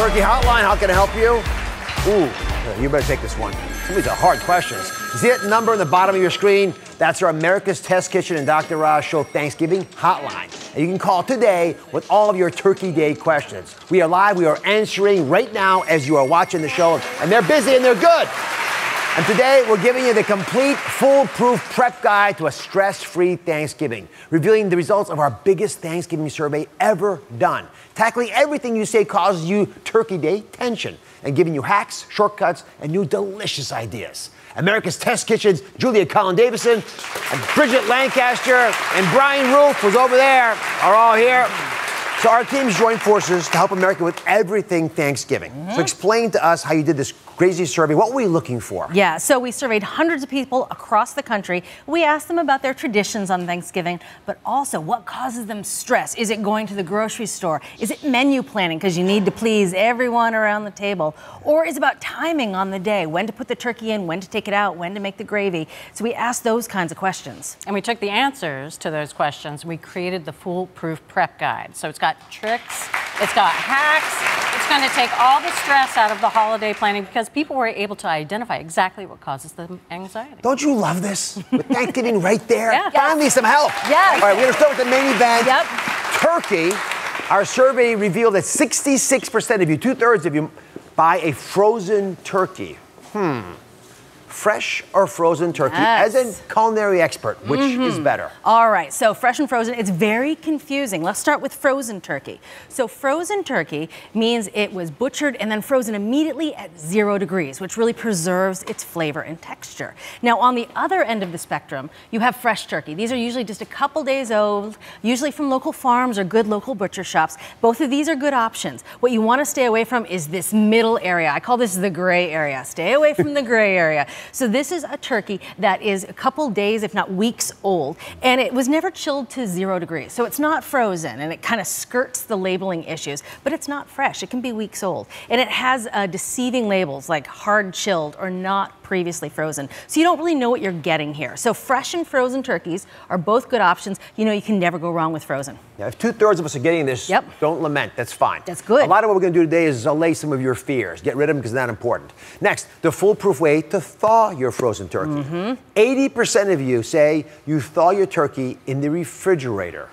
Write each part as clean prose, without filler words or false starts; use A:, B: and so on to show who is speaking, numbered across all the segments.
A: Turkey Hotline, how can I help you? Ooh, you better take this one. Some of these are hard questions. See that number on the bottom of your screen? That's our America's Test Kitchen and Dr. Oz Show Thanksgiving Hotline. And you can call today with all of your Turkey Day questions. We are live, we are answering right now as you are watching the show, and they're busy and they're good. And today, we're giving you the complete foolproof prep guide to a stress-free Thanksgiving, revealing the results of our biggest Thanksgiving survey ever done, tackling everything you say causes you Turkey Day tension, and giving you hacks, shortcuts, and new delicious ideas. America's Test Kitchen's Julia Collin-Davison, and Bridget Lancaster, and Brian Roof, who's over there, are all here. So our teams joined forces to help America with everything Thanksgiving. So explain to us how you did this crazy survey. What were you looking for?
B: Yeah, so we surveyed hundreds of people across the country. We asked them about their traditions on Thanksgiving, but also what causes them stress. Is it going to the grocery store? Is it menu planning because you need to please everyone around the table? Or is it about timing on the day? When to put the turkey in, when to take it out, when to make the gravy? So we asked those kinds of questions.
C: And we took the answers to those questions and we created the foolproof prep guide. So it's got tricks, it's got hacks, it's going to take all the stress out of the holiday planning because people were able to identify exactly what causes them anxiety.
A: Don't you love this? With Thanksgiving right there?
C: Yeah.
A: Finally some help.
B: Yes.
A: All right, we're going to start with the main event.
B: Yep.
A: Turkey. Our survey revealed that 66% of you, 2/3 of you, buy a frozen turkey. Fresh or frozen turkey?
B: Yes.
A: As a culinary expert, which is better?
B: All right, so fresh and frozen, it's very confusing. Let's start with frozen turkey. So frozen turkey means it was butchered and then frozen immediately at 0 degrees, which really preserves its flavor and texture. Now, on the other end of the spectrum, you have fresh turkey. These are usually just a couple days old, usually from local farms or good local butcher shops. Both of these are good options. What you want to stay away from is this middle area. I call this the gray area. Stay away from the gray area. So this is a turkey that is a couple days, if not weeks old, and it was never chilled to 0 degrees. So it's not frozen, and it kind of skirts the labeling issues, but it's not fresh. It can be weeks old. And it has deceiving labels like hard chilled or not previously frozen. So you don't really know what you're getting here. So fresh and frozen turkeys are both good options. You know, you can never go wrong with frozen.
A: Yeah, if 2/3 of us are getting this, don't lament. That's fine.
B: That's good.
A: A lot of what we're going to do today is allay some of your fears. Get rid of them because they're not important. Next, the foolproof way to thaw your frozen turkey. 80% of you say you thaw your turkey in the refrigerator.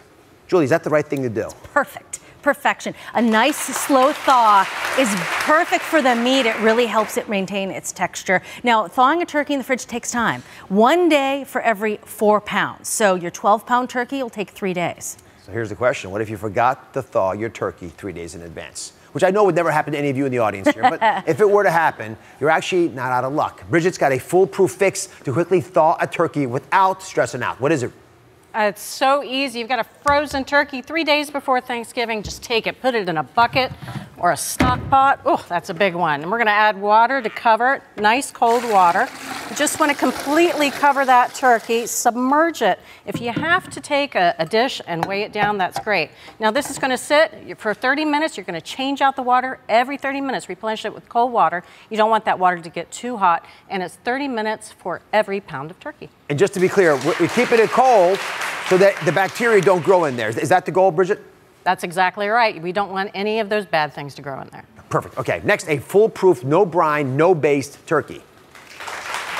A: Julie, is that the right thing to do?
B: Perfect. Perfection. A nice slow thaw is perfect for the meat. It really helps it maintain its texture. Now, thawing a turkey in the fridge takes time. 1 day for every 4 pounds. So your 12-pound turkey will take 3 days.
A: So here's the question. What if you forgot to thaw your turkey 3 days in advance? Which I know would never happen to any of you in the audience here, but if it were to happen, you're actually not out of luck. Bridget's got a foolproof fix to quickly thaw a turkey without stressing out. What is it?
C: It's so easy. You've got a frozen turkey 3 days before Thanksgiving. Just take it, put it in a bucket or a stock pot. Oh, that's a big one. And we're going to add water to cover it, nice cold water. You just want to completely cover that turkey, submerge it. If you have to take a dish and weigh it down, that's great. Now this is going to sit for 30 minutes. You're going to change out the water every 30 minutes, replenish it with cold water. You don't want that water to get too hot. And it's 30 minutes for every pound of turkey.
A: And just to be clear, we're keeping it cold so that the bacteria don't grow in there. Is that the goal, Bridget?
C: That's exactly right. We don't want any of those bad things to grow in there.
A: Perfect. Okay, next, a foolproof, no brine, no based turkey.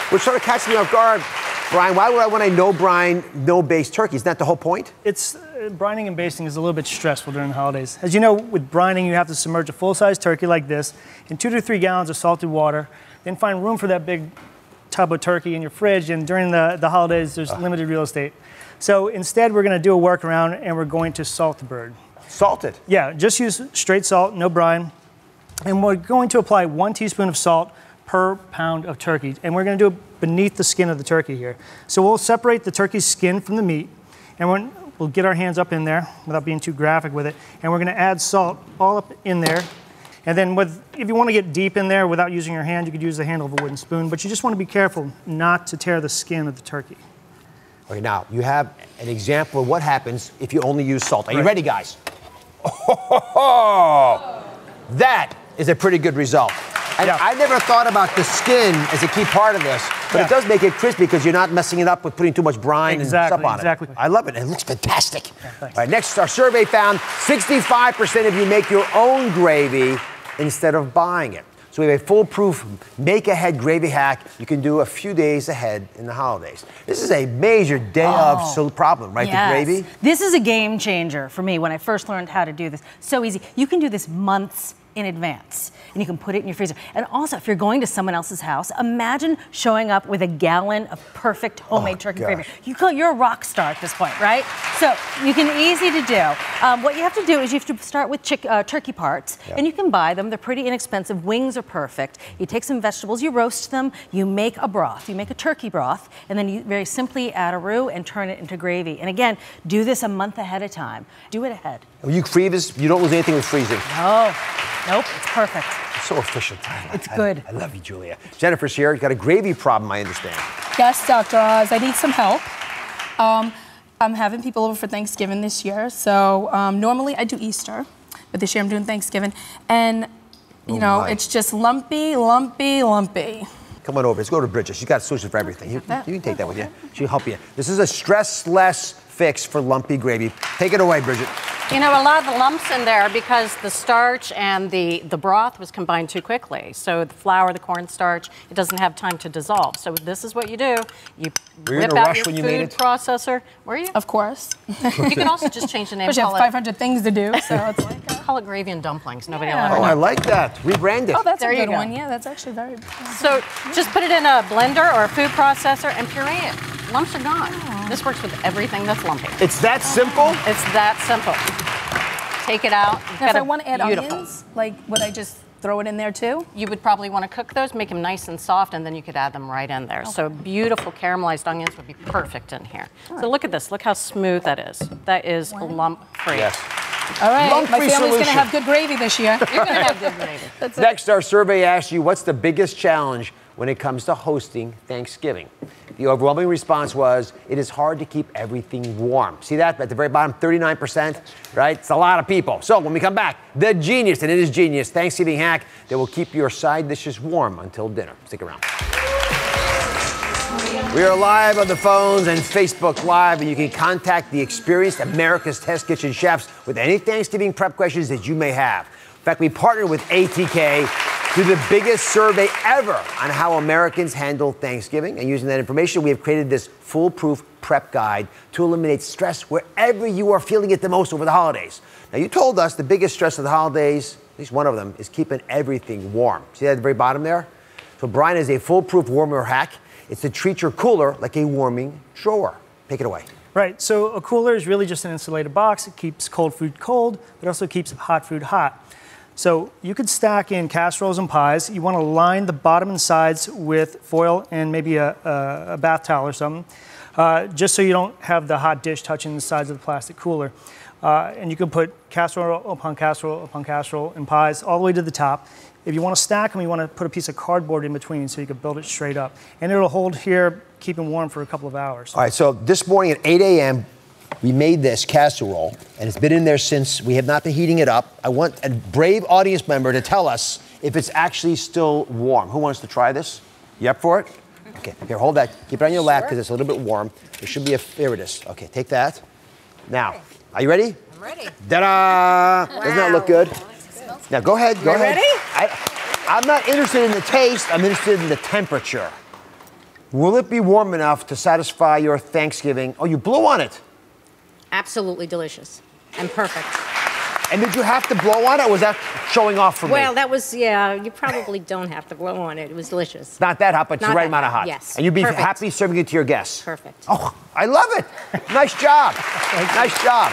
A: Which sort of catches me off guard. Brian, why would I want a no brine, no based turkey? Isn't that the whole point?
D: It's brining and basting is a little bit stressful during the holidays. As you know, with brining, you have to submerge a full-size turkey like this in 2 to 3 gallons of salted water, then find room for that big tub of turkey in your fridge, and during the holidays, there's limited real estate. So instead, we're going to do a workaround, and we're going to salt the bird.
A: Salt it?
D: Yeah, just use straight salt, no brine. And we're going to apply 1 teaspoon of salt per pound of turkey. And we're going to do it beneath the skin of the turkey here. So we'll separate the turkey's skin from the meat, and we'll get our hands up in there without being too graphic with it. And we're going to add salt all up in there. And then if you want to get deep in there without using your hand, you could use the handle of a wooden spoon, but you just want to be careful not to tear the skin of the turkey.
A: Okay, now, you have an example of what happens if you only use salt. Are you ready, guys? Oh, that is a pretty good result. And I never thought about the skin as a key part of this, but it does make it crispy because you're not messing it up with putting too much brine and stuff on it. I love it. It looks fantastic. All right, next, our survey found 65% of you make your own gravy. instead of buying it. So we have a foolproof make-ahead gravy hack you can do a few days ahead in the holidays. This is a major day of problem, right?
B: Yes.
A: The gravy?
B: This is a game changer for me when I first learned how to do this. So easy. You can do this months in advance, and you can put it in your freezer. And also, if you're going to someone else's house, imagine showing up with a gallon of perfect homemade turkey gravy. You're a rock star at this point, right? So you can easy to do. What you have to do is you have to start with turkey parts, and you can buy them. They're pretty inexpensive. Wings are perfect. You take some vegetables, you roast them, you make a broth. You make a turkey broth, and then you very simply add a roux and turn it into gravy. And again, do this a month ahead of time. Do it ahead.
A: You freeze, you don't lose anything with freezing.
B: No. Nope, it's perfect.
A: It's so efficient.
B: It's good.
A: I love you, Julia. Jennifer's here. You got a gravy problem, I understand.
E: Yes, Dr. Oz. I need some help. I'm having people over for Thanksgiving this year. So normally I do Easter, but this year I'm doing Thanksgiving. And, you know, it's just lumpy, lumpy, lumpy.
A: Come on over. Let's go to Bridget. She's got a solution for everything. You can take that with you. She'll help you. This is a stressless fix for lumpy gravy. Take it away, Bridget.
C: You know, a lot of the lumps in there because the starch and the broth was combined too quickly. So the flour, the cornstarch, it doesn't have time to dissolve. So this is what you do. You whip out your food processor. Were you?
E: Of course.
C: You can also just change the name.
E: Because you have 500 things to do, so it's like...
C: Call it gravy and dumplings. Nobody will ever know.
A: I like that. Rebrand it.
E: Oh, that's a good one. Yeah, that's actually very...
C: So just put it in a blender or a food processor and puree it. Lumps are gone. This works with everything that's lumpy.
A: It's that simple?
C: It's that simple. Take it out.
E: Now, if I want to add onions, like, would I just throw it in there too?
C: You would probably want to cook those, make them nice and soft, and then you could add them right in there. Okay. So beautiful caramelized onions would be perfect in here. Right. So look at this. Look how smooth that is. That is lump-free.
A: Yes.
E: All right, my family's going to have good gravy this year.
C: You're going to have good gravy.
A: Next, our survey asks you, what's the biggest challenge when it comes to hosting Thanksgiving? The overwhelming response was, it is hard to keep everything warm. See that at the very bottom, 39%, right? It's a lot of people. So when we come back, the genius, and it is genius, Thanksgiving hack that will keep your side dishes warm until dinner. Stick around. We are live on the phones and Facebook Live, and you can contact the experienced America's Test Kitchen chefs with any Thanksgiving prep questions that you may have. In fact, we partnered with ATK to do the biggest survey ever on how Americans handle Thanksgiving. And using that information, we have created this foolproof prep guide to eliminate stress wherever you are feeling it the most over the holidays. Now, you told us the biggest stress of the holidays, at least one of them, is keeping everything warm. See that at the very bottom there? So Brian is a foolproof warmer hack. It's to treat your cooler like a warming drawer. Take it away.
D: Right, so a cooler is really just an insulated box. It keeps cold food cold, but also keeps hot food hot. So you could stack in casseroles and pies. You want to line the bottom and sides with foil and maybe a bath towel or something, just so you don't have the hot dish touching the sides of the plastic cooler. And you can put casserole upon casserole upon casserole and pies all the way to the top. If you want to stack them, you want to put a piece of cardboard in between so you can build it straight up. And it'll hold here, keep them warm for a couple of hours.
A: All right, so this morning at 8 a.m., we made this casserole, and it's been in there since. We have not been heating it up. I want a brave audience member to tell us if it's actually still warm. Who wants to try this? You up for it? Okay, here, hold that. Keep it on your lap because it's a little bit warm. There should be here it is. Okay, take that. Now, are you ready?
F: I'm ready.
A: Ta-da! Wow. Doesn't that look good? Now, go ahead, go ahead.
F: Ready?
A: I'm not interested in the taste. I'm interested in the temperature. Will it be warm enough to satisfy your Thanksgiving? Oh, you blew on it.
F: Absolutely delicious and perfect.
A: And did you have to blow on it, or was that showing off for me?
F: Well, that was, yeah, you probably don't have to blow on it. It was delicious.
A: Not that hot, but the right amount of hot.
F: Yes.
A: And you'd be happy serving it to your guests.
F: Perfect.
A: Oh, I love it. Nice job. Nice job.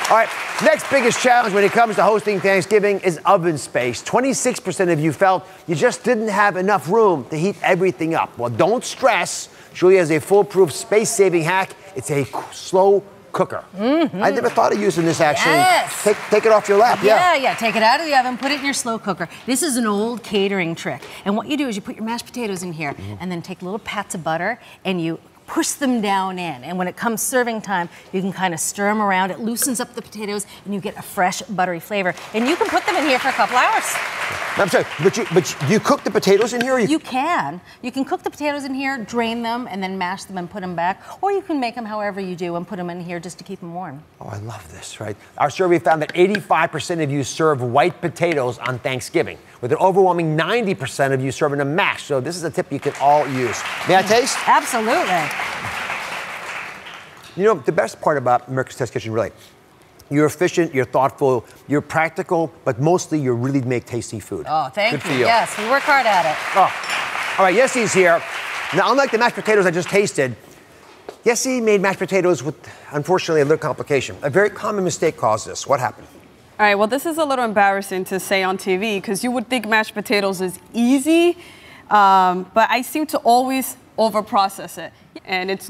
A: All right, next biggest challenge when it comes to hosting Thanksgiving is oven space. 26% of you felt you just didn't have enough room to heat everything up. Well, don't stress. Julia has a foolproof space-saving hack. It's a slow cooker. Mm-hmm. I never thought of using this actually.
B: Yes.
A: Take it off your lap.
B: Yeah, take it out of the oven, put it in your slow cooker. This is an old catering trick. And what you do is you put your mashed potatoes in here and then take little pats of butter and you push them down in. And when it comes serving time, you can kind of stir them around. It loosens up the potatoes and you get a fresh, buttery flavor. And you can put them in here for a couple hours.
A: I'm sorry, but do you cook the potatoes in here? Or
B: You can. You can cook the potatoes in here, drain them, and then mash them and put them back. Or you can make them however you do and put them in here just to keep them warm.
A: Oh, I love this, right? Our survey found that 85% of you serve white potatoes on Thanksgiving, with an overwhelming 90% of you serving them mashed. So this is a tip you can all use. May I taste?
B: Absolutely.
A: You know, the best part about America's Test Kitchen, really, you're efficient, you're thoughtful, you're practical, but mostly you really make tasty food.
B: Oh, thank
A: Good for
B: you.
A: you.
B: Yes, we work hard at it.
A: Oh. All right, Yessi's here. Now, unlike the mashed potatoes I just tasted, Yessi made mashed potatoes with, unfortunately, a little complication. A very common mistake caused this. What happened?
G: All right, well, this is a little embarrassing to say on TV because you would think mashed potatoes is easy, but I seem to always overprocess it. And it's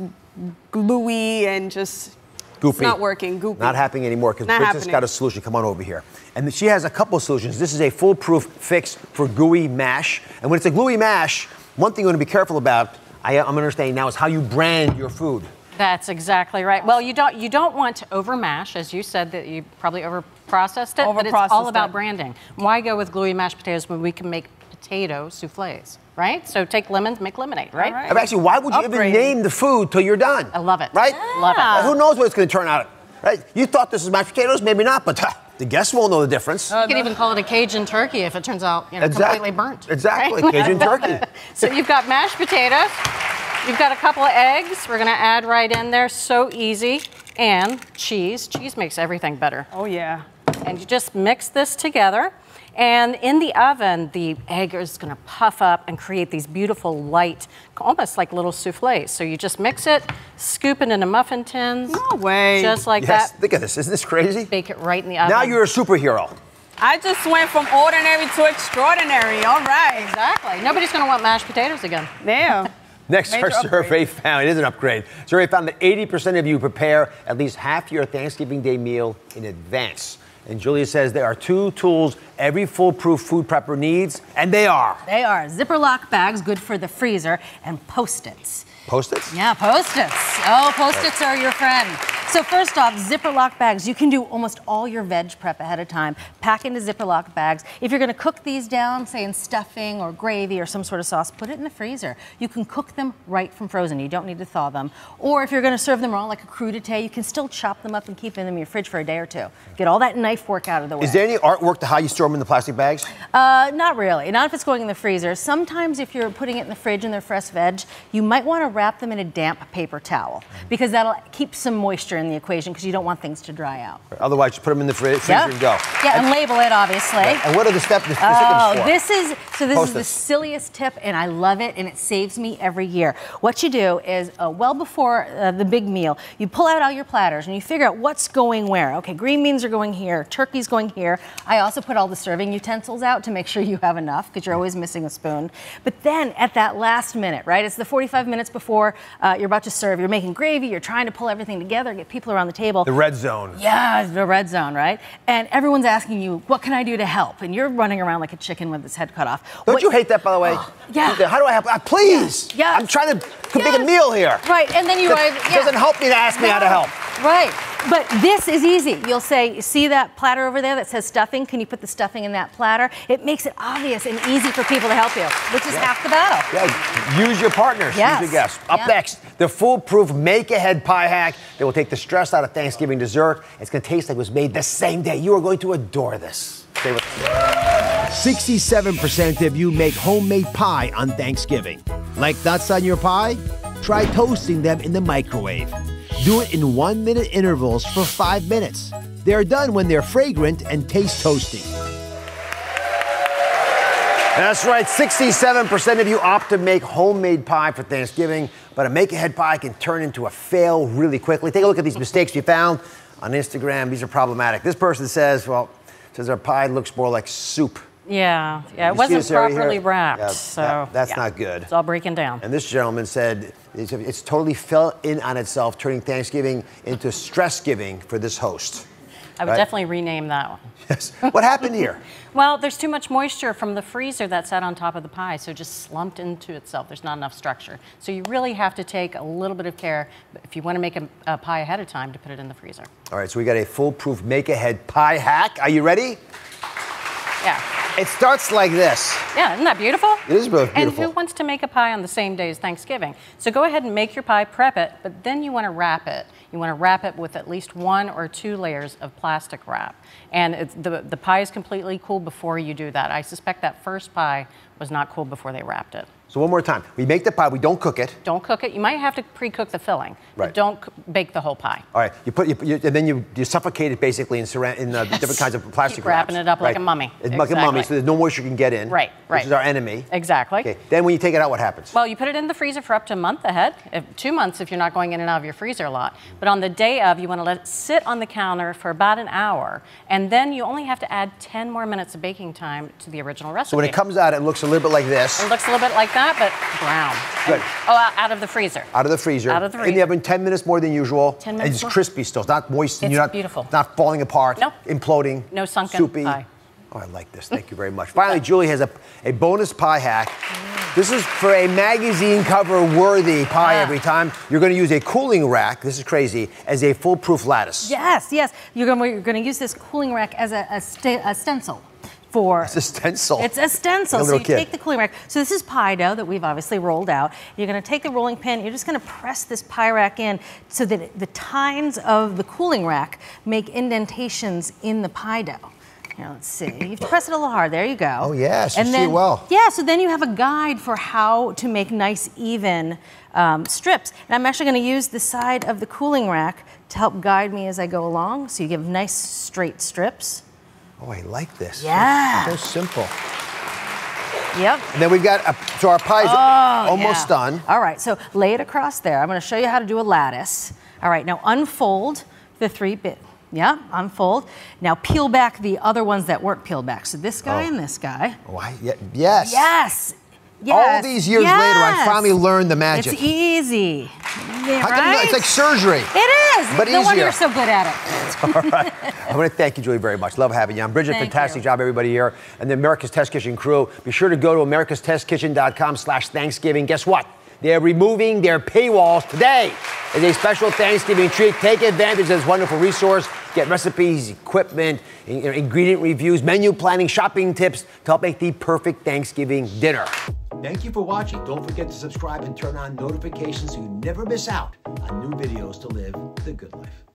G: gluey and just...
A: Goopy.
G: It's not working, goopy.
A: Not happening anymore because Princess got a solution. Come on over here. And she has a couple of solutions. This is a foolproof fix for gooey mash. And when it's a gluey mash, one thing you want to be careful about, I'm understanding now, is how you brand your food.
C: That's exactly right. Well, you don't want to overmash, as you said that you probably overprocessed it, but it's all about branding. Why go with gluey mashed potatoes when we can make potato soufflés, right? So take lemons, make lemonade, right?
A: Actually, why would you even name the food till you're done?
C: I love it.
A: Right?
C: Yeah. Love it.
A: Who knows what it's going to turn out? Right? You thought this was mashed potatoes, maybe not, but the guests won't know the difference.
C: You can even call it a Cajun turkey if it turns out completely burnt.
A: Exactly,
C: right?
A: Cajun turkey.
C: So you've got mashed potatoes. You've got a couple of eggs. We're going to add right in there. So easy. And cheese. Cheese makes everything better.
G: Oh, yeah.
C: And you just mix this together. And in the oven, the egg is going to puff up and create these beautiful light, almost like little soufflés. So you just mix it, scoop it into muffin tins.
G: No way.
C: Just like
A: Yes,
C: that.
A: think of this. Isn't this crazy?
C: Bake it right in the oven.
A: Now you're a superhero.
G: I just went from ordinary to extraordinary. All right.
C: Exactly. Nobody's going to want mashed potatoes again.
G: Damn.
A: Next, our survey found, it is an upgrade. Survey found that 80% of you prepare at least half your Thanksgiving Day meal in advance. And Julia says there are two tools every foolproof food prepper needs, and they are.
B: They are zipper lock bags, good for the freezer, and Post-its.
A: Post-its?
B: Yeah, Post-its. Oh, Post-its are your friend. So first off, zipper lock bags. You can do almost all your veg prep ahead of time. Pack into zipper lock bags. If you're going to cook these down, say in stuffing or gravy or some sort of sauce, put it in the freezer. You can cook them right from frozen. You don't need to thaw them. Or if you're going to serve them raw like a crudité, you can still chop them up and keep them in your fridge for a day or two. Get all that knife work out of the way.
A: Is there any artwork to how you store them in the plastic bags?
B: Not really. Not if it's going in the freezer. Sometimes if you're putting it in the fridge and they're fresh veg, you might want to wrap them in a damp paper towel because that'll keep some moisture in the equation because you don't want things to dry out.
A: Otherwise, just put them in the freezer and go.
B: Yeah, and label it, obviously.
A: And what are the steps?
B: This is the silliest tip, and I love it, and it saves me every year. What you do is, well before the big meal, you pull out all your platters, and you figure out what's going where. Okay, green beans are going here, turkey's going here. I also put all the serving utensils out to make sure you have enough, because you're always missing a spoon. But then, at that last minute, right, it's the 45 minutes before you're about to serve, you're making gravy, you're trying to pull everything together, get people around the table.
A: The red zone.
B: Yeah, the red zone, right? And everyone's asking you, what can I do to help? And you're running around like a chicken with its head cut off.
A: Don't you hate that, by the way?
B: Yeah.
A: How do I help? Please.
B: Yeah.
A: I'm trying to make a meal here.
B: Right, and then you
A: It doesn't help me to ask me how to help.
B: Right, but this is easy. You'll say, see that platter over there that says stuffing? Can you put the stuffing in that platter? It makes it obvious and easy for people to help you, which is half the battle.
A: Yeah, use your partners, use your guests. Up next, the foolproof make-ahead pie hack that will take the stress out of Thanksgiving dessert. It's going to taste like it was made the same day. You are going to adore this. Stay with us. 67% of you make homemade pie on Thanksgiving. Like nuts on your pie? Try toasting them in the microwave. Do it in 1-minute intervals for 5 minutes. They're done when they're fragrant and taste toasty. That's right, 67% of you opt to make homemade pie for Thanksgiving, but a make-ahead pie can turn into a fail really quickly. Take a look at these mistakes we found on Instagram. These are problematic. This person says, our pie looks more like soup.
C: Yeah, it wasn't properly wrapped, so
A: that's not good.
C: It's all breaking down.
A: And this gentleman said it's totally fell in on itself, turning Thanksgiving into stress-giving for this host.
C: I would definitely rename that one.
A: Yes. What happened here?
C: Well, there's too much moisture from the freezer that sat on top of the pie, so it just slumped into itself. There's not enough structure. So you really have to take a little bit of care if you want to make a pie ahead of time to put it in the freezer.
A: All right, so we got a foolproof make-ahead pie hack. Are you ready?
C: Yeah.
A: It starts like this.
C: Yeah, isn't that beautiful?
A: It is beautiful.
C: And who wants to make a pie on the same day as Thanksgiving? So go ahead and make your pie, prep it, but then you want to wrap it. You want to wrap it with at least 1 or 2 layers of plastic wrap. And the pie is completely cool before you do that. I suspect that first pie was not cool before they wrapped it.
A: So one more time. We make the pie, we don't cook it.
C: Don't cook it. You might have to pre-cook the filling,
A: right.
C: But don't bake the whole pie.
A: All right, and then you suffocate it basically in different kinds of plastic
C: Keep wrapping it up like a mummy.
A: It's like a mummy, so there's no moisture can get in.
C: Right, right.
A: Which is our enemy.
C: Exactly.
A: Okay. Then when you take it out, what happens?
C: Well, you put it in the freezer for up to a month ahead, 2 months if you're not going in and out of your freezer a lot. But on the day of, you want to let it sit on the counter for about an hour, and then you only have to add 10 more minutes of baking time to the original recipe.
A: So when it comes out, it looks a little bit like this.
C: It looks a little bit like that, but brown.
A: Good.
C: Out of the freezer.
A: Out of the freezer.
C: Out of the freezer.
A: In the oven 10 minutes more than usual.
C: 10 minutes
A: And it's
C: more.
A: crispy still. It's not moist. And
C: It's
A: you're not,
C: beautiful.
A: It's not falling apart.
C: Nope.
A: Imploding.
C: No sunken
A: soupy.
C: pie.
A: Oh, I like this. Thank you very much. Finally, Julie has a bonus pie hack. This is for a magazine cover worthy pie every time. You're going to use a cooling rack, this is crazy, as a foolproof lattice.
B: Yes, yes. You're going to use this cooling rack as a stencil.
A: It's a stencil.
B: It's a stencil.
A: Like a
B: so you
A: little kid.
B: take the cooling rack. So this is pie dough that we've obviously rolled out. You're going to take the rolling pin. You're just going to press this pie rack in so that the tines of the cooling rack make indentations in the pie dough. Here, let's see. You have to press it a little hard. There you go.
A: Oh, yes. You
B: and
A: see
B: then,
A: it well.
B: Yeah, so then you have a guide for how to make nice, even strips. And I'm actually going to use the side of the cooling rack to help guide me as I go along. So you give nice, straight strips.
A: Oh, I like this.
B: Yeah.
A: So simple.
B: Yep.
A: And then we've got, so our pie's almost done.
B: All right, so lay it across there. I'm going to show you how to do a lattice. All right, now unfold the 3 bit. Yeah, unfold. Now peel back the other ones that weren't peeled back. So this guy and this guy.
A: Oh, yes.
B: Yes.
A: All these years later, I finally learned the magic.
B: It's easy.
A: How come it's like surgery.
B: It is.
A: But
B: no wonder
A: easier.
B: you're so good at it.
A: All right. I want to thank you, Julie, very much. Love having you on. Bridget,
B: Thank
A: fantastic
B: you.
A: job, everybody here. And the America's Test Kitchen crew. Be sure to go to americastestkitchen.com/Thanksgiving. Guess what? They're removing their paywalls today as a special Thanksgiving treat. Take advantage of this wonderful resource. Get recipes, equipment, ingredient reviews, menu planning, shopping tips to help make the perfect Thanksgiving dinner. Thank you for watching. Don't forget to subscribe and turn on notifications so you never miss out on new videos to live the good life.